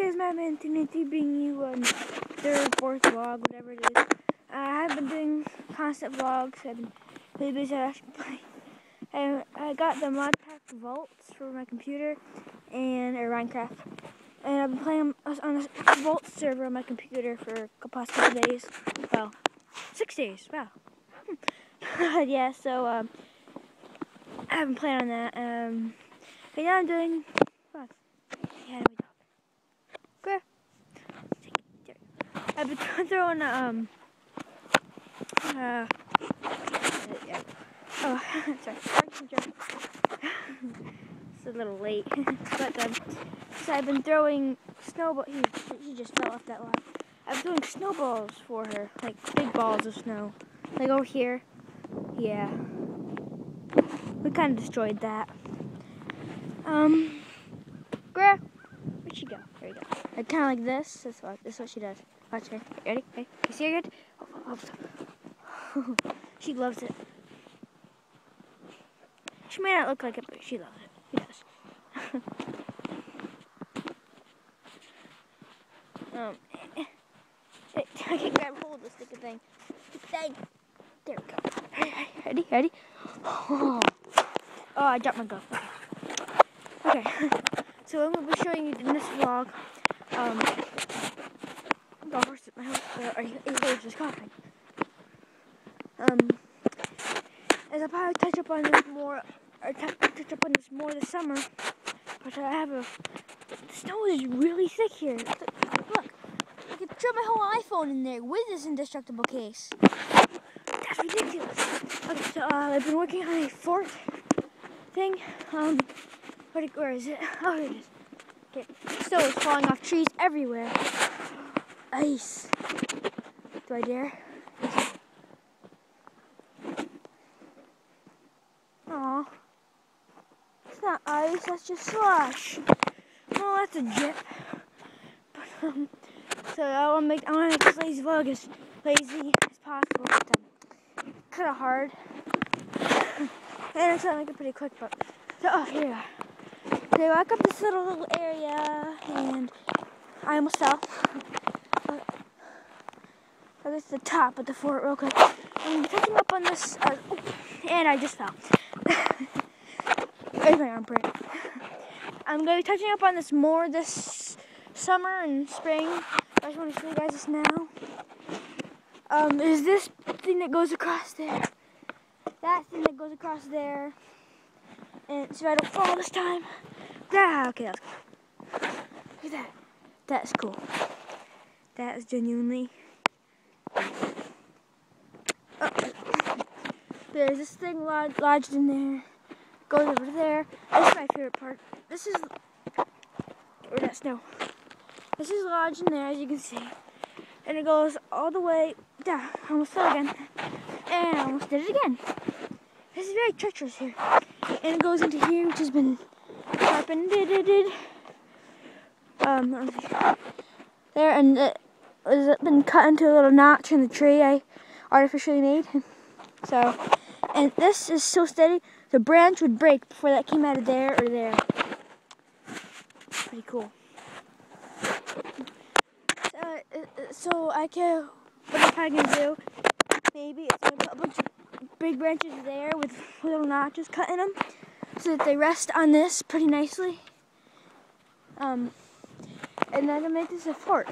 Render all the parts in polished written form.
here's Matt Anthony bringing you a third, fourth vlog, whatever it is. I've been doing constant vlogs. I've been really busy actually playing. And I got the Modpack Vaults for my computer and Minecraft. And I've been playing on a Vault server on my computer for the past couple days. Well, 6 days. Wow. Yeah, so I've been playing on that. But now I'm doing vlogs. Yeah, we talk. Go. I've been throwing oh, sorry. It's a little late, but so I've been throwing snowballs. He just fell off that log. I'm throwing snowballs for her, like big balls of snow, like over here. Yeah, we kind of destroyed that. Where'd she go? There you go. Like, kind of like this. This is what she does. Watch her. Ready? Ready? You see her good? Oh. She loves it. She may not look like it, but she loves it. She does. I can grab hold of the sticky thing. There we go. Ready? Ready? Oh, I dropped my gun. Okay. So I'm going to be showing you in this vlog. The horse at my house. He's just coughing. As I'll probably touch up on this more, or touch up on this more this summer. But I have the snow is really thick here. Look, I could throw my whole iPhone in there with this indestructible case. That's ridiculous. Okay, so I've been working on a fort thing. Where is it? Oh, here it is. Okay, snow is falling off trees everywhere. Ice. Do I dare? Aw. It's not ice, that's just slush. Oh, that's a drip. But, so I want to make this lazy vlog as lazy as possible, but kind of hard. And I'm trying to make it pretty quick, but so here we are. So I walk up this little area, and I almost fell. So this is the top of the fort real quick. I'm touching up on this, and I just fell. Where's my arm? I'm going to be touching up on this more this summer and spring. I just want to show you guys this now. There's this thing that goes across there. That thing that goes across there. And so I don't fall this time. Ah, okay, that's cool. Look at that. That's cool. That is genuinely. There's this thing lodged in there. Goes over there. This is my favorite part. This is where that snow. This is lodged in there, as you can see, and it goes all the way down. I almost fell again, and I almost did it again. This is very treacherous here, and it goes into here, which has been sharpened. There, and it has been cut into a little notch in the tree I artificially made. So, and this is so steady, the branch would break before that came out of there or there. Pretty cool. So what I'm probably going to do, maybe it's going to put a bunch of big branches there with little notches cut in them, so that they rest on this pretty nicely. And then I'm going to make this a fort.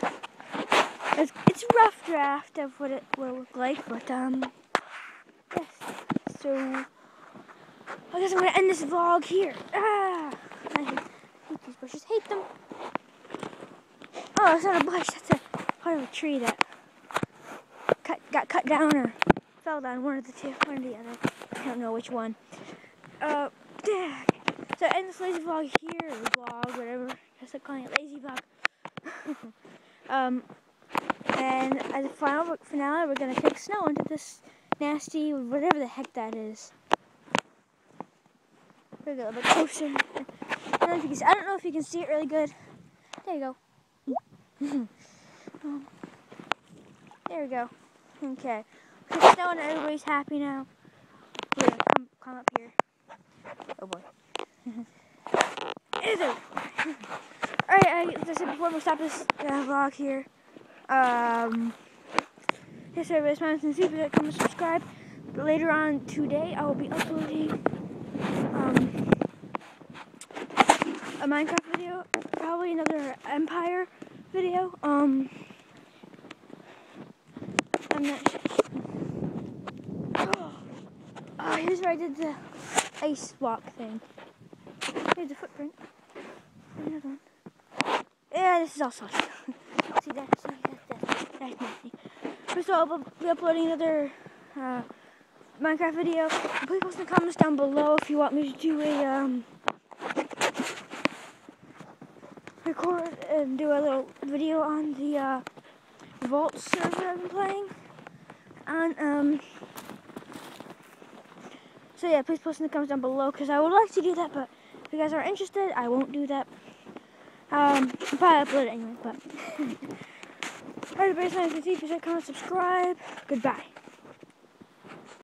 It's a rough draft of what it will look like, but yes. So I guess I'm going to end this vlog here. I hate these bushes. Hate them. Oh, it's not a bush. That's a part of a tree that got cut down or fell down. One of the two. One or the other. I don't know which one. So I end this lazy vlog here, or vlog, whatever. I guess I'm calling it lazy vlog. And as a final finale, we're gonna take snow into this nasty, whatever the heck that is. We're gonna get a little bit closer. I don't know if you can see it really good. There you go. There we go. Okay. It's snowing and everybody's happy now. We're gonna come up here. Oh boy. Alright, as I said before, we'll stop this vlog here. Yes, everybody, smash and see if you comment, subscribe. But later on today, I will be uploading a Minecraft video, probably another Empire video. I'm not sure. Oh, here's where I did the ice walk thing. Here's the footprint. Another one. Yeah, this is also. See that? That's nasty. First of all, I'll be uploading another Minecraft video. Please post in the comments down below if you want me to do a record and do a little video on the Vault server I've been playing. And so yeah, please post in the comments down below because I would like to do that, but if you guys are interested, I won't do that. I'll probably upload it anyway, but alright, everybody, nice to see you. Please like, comment, subscribe. Goodbye.